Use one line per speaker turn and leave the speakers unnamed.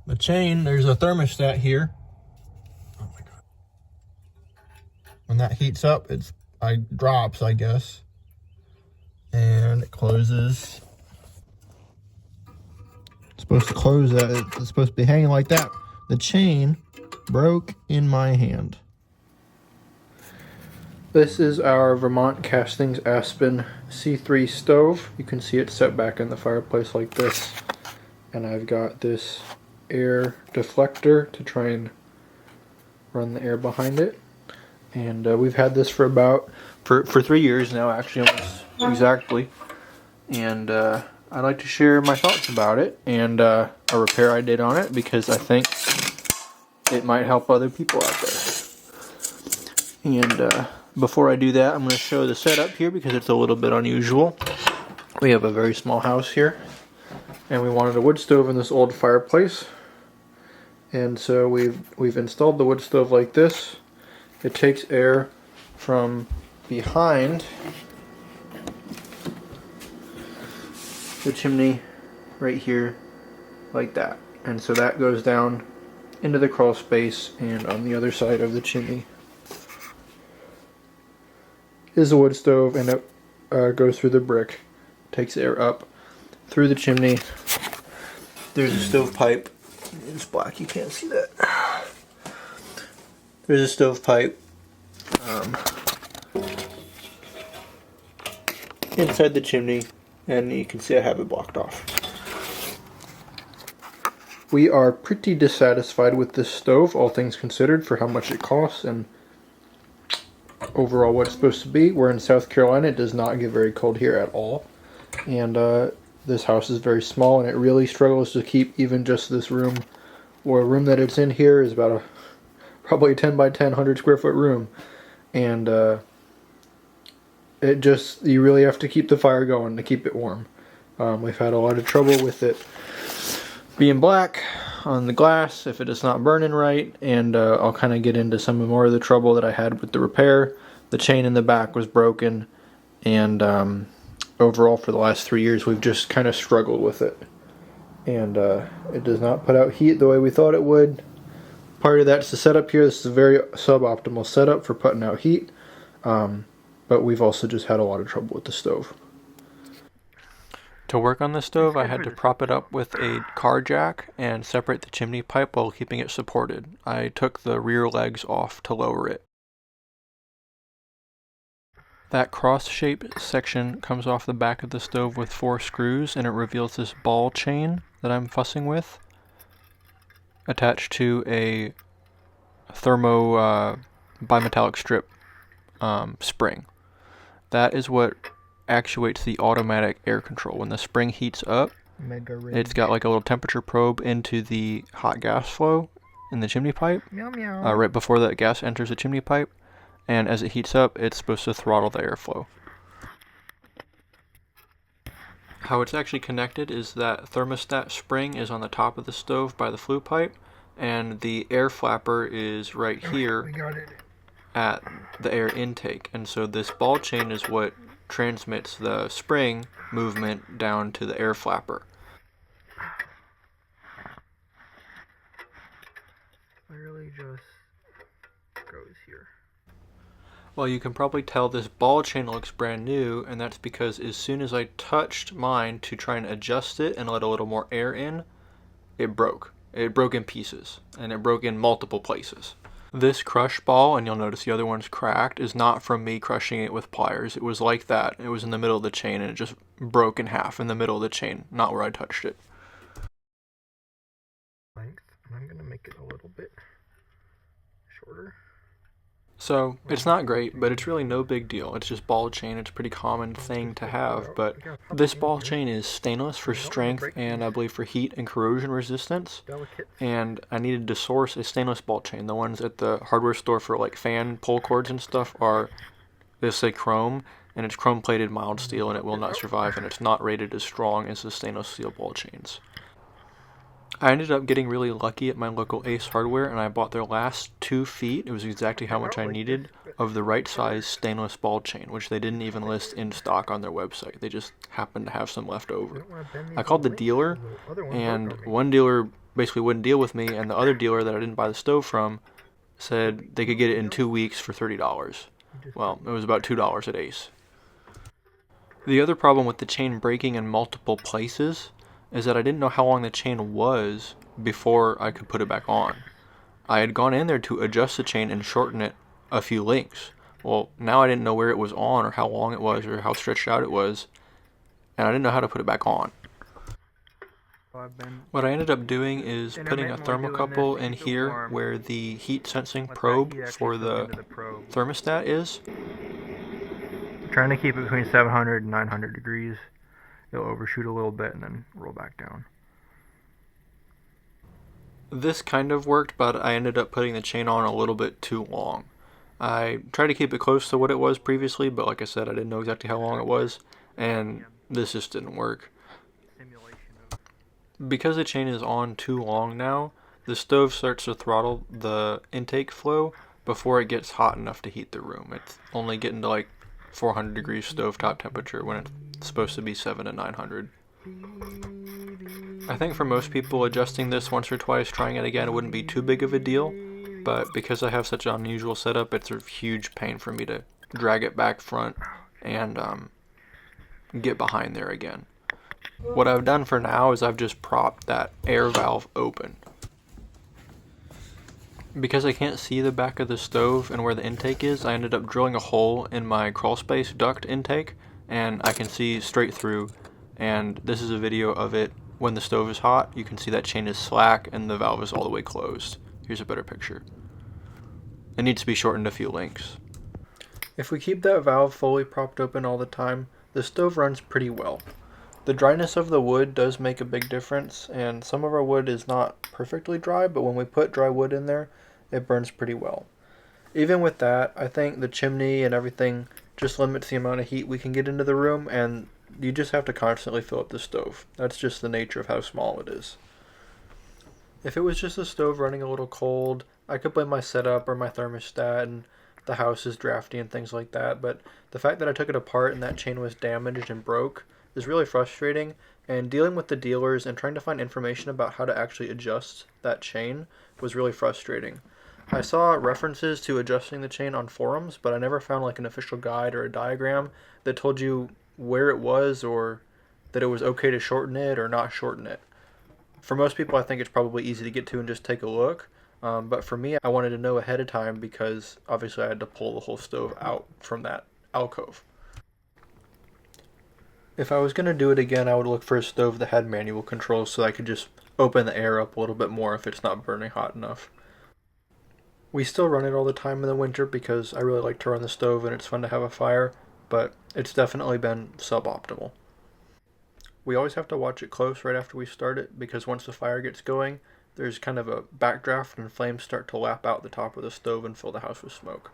The chain, there's a thermostat here. Oh my God. When that heats up, I drops, I guess. And it closes. It's supposed to close that. It's supposed to be hanging like that. The chain broke in my hand. This is our Vermont Castings Aspen C3 stove. You can see it set back in the fireplace like this. And I've got this air deflector to try and run the air behind it. And we've had this for 3 years now, actually, almost exactly. And I'd like to share my thoughts about it and a repair I did on it, because I think it might help other people out there. And before I do that, I'm going to show the setup here because it's a little bit unusual. We have a very small house here, and we wanted a wood stove in this old fireplace. And so we've installed the wood stove like this. It takes air from behind the chimney right here like that. And so that goes down into the crawl space, and on the other side of the chimney is a wood stove, and it goes through the brick, takes air up through the chimney. There's a stovepipe. It's black, you can't see that. There's a stovepipe inside the chimney, and you can see I have it blocked off. We are pretty dissatisfied with this stove, all things considered, for how much it costs and overall what it's supposed to be. We're in South Carolina. It does not get very cold here at all. And this house is very small, and it really struggles to keep even just this room, or a room that it's in here is about probably a 10 by 10, 100 square foot room. And you really have to keep the fire going to keep it warm. We've had a lot of trouble with it being black on the glass if it is not burning right, and I'll kind of get into some more of the trouble that I had with the repair. The chain in the back was broken, and overall for the last 3 years we've just kind of struggled with it, and it does not put out heat the way we thought it would. Part of that's the setup here. This is a very suboptimal setup for putting out heat, but we've also just had a lot of trouble with the stove. To work on the stove, I had to prop it up with a car jack and separate the chimney pipe while keeping it supported. I took the rear legs off to lower it. That cross-shaped section comes off the back of the stove with 4 screws, and it reveals this ball chain that I'm fussing with, attached to a thermo bimetallic strip spring. That is what actuates the automatic air control. When the spring heats up, it's got like a little temperature probe into the hot gas flow in the chimney pipe, right before that gas enters the chimney pipe, and as it heats up, it's supposed to throttle the airflow. How it's actually connected is that thermostat spring is on the top of the stove by the flue pipe, and the air flapper is right here at the air intake, and so this ball chain is what transmits the spring movement down to the air flapper. Literally just goes here. Well, you can probably tell this ball chain looks brand new, and that's because as soon as I touched mine to try and adjust it and let a little more air in, it broke. It broke in pieces, and it broke in multiple places. This crush ball, and you'll notice the other one's cracked, is not from me crushing it with pliers. It was like that. It was in the middle of the chain, and it just broke in half in the middle of the chain, not where I touched it. Length, and I'm going to make it a little bit shorter. So, it's not great, but it's really no big deal. It's just ball chain. It's a pretty common thing to have, but this ball chain is stainless for strength and I believe for heat and corrosion resistance. And I needed to source a stainless ball chain. The ones at the hardware store for like fan pull cords and stuff they say chrome, and it's chrome plated mild steel, and it will not survive, and it's not rated as strong as the stainless steel ball chains. I ended up getting really lucky at my local Ace Hardware, and I bought their last 2 feet. It was exactly how much I needed of the right size stainless ball chain, which they didn't even list in stock on their website. They just happened to have some left over. I called the dealer, and one dealer basically wouldn't deal with me, and the other dealer that I didn't buy the stove from said they could get it in 2 weeks for $30. Well, it was about $2 at Ace. The other problem with the chain breaking in multiple places is that I didn't know how long the chain was before I could put it back on. I had gone in there to adjust the chain and shorten it a few links. Well, now I didn't know where it was on or how long it was or how stretched out it was, and I didn't know how to put it back on. What I ended up doing is putting a thermocouple in here where the heat sensing probe for the thermostat is. Trying to keep it between 700 and 900 degrees. It'll overshoot a little bit and then roll back down. This kind of worked, but I ended up putting the chain on a little bit too long. I tried to keep it close to what it was previously, but like I said, I didn't know exactly how long it was, and this just didn't work. Because the chain is on too long now, the stove starts to throttle the intake flow before it gets hot enough to heat the room. It's only getting to like 400 degrees stovetop temperature when it's supposed to be 700 to 900. I think for most people, adjusting this once or twice, trying it again, wouldn't be too big of a deal, but because I have such an unusual setup, it's a huge pain for me to drag it back front and get behind there again. What I've done for now is I've just propped that air valve open. Because I can't see the back of the stove and where the intake is, I ended up drilling a hole in my crawl space duct intake, and I can see straight through, and this is a video of it when the stove is hot. You can see that chain is slack and the valve is all the way closed. Here's a better picture. It needs to be shortened a few links. If we keep that valve fully propped open all the time, the stove runs pretty well. The dryness of the wood does make a big difference, and some of our wood is not perfectly dry, but when we put dry wood in there, it burns pretty well. Even with that, I think the chimney and everything just limits the amount of heat we can get into the room, and you just have to constantly fill up the stove. That's just the nature of how small it is. If it was just the stove running a little cold, I could blame my setup or my thermostat and the house is drafty and things like that, but the fact that I took it apart and that chain was damaged and broke is really frustrating, and dealing with the dealers and trying to find information about how to actually adjust that chain was really frustrating. I saw references to adjusting the chain on forums, but I never found like an official guide or a diagram that told you where it was or that it was okay to shorten it or not shorten it. For most people, I think it's probably easy to get to and just take a look, but for me, I wanted to know ahead of time because obviously I had to pull the whole stove out from that alcove. If I was going to do it again, I would look for a stove that had manual controls so I could just open the air up a little bit more if it's not burning hot enough. We still run it all the time in the winter because I really like to run the stove and it's fun to have a fire, but it's definitely been suboptimal. We always have to watch it close right after we start it because once the fire gets going, there's kind of a backdraft and flames start to lap out the top of the stove and fill the house with smoke.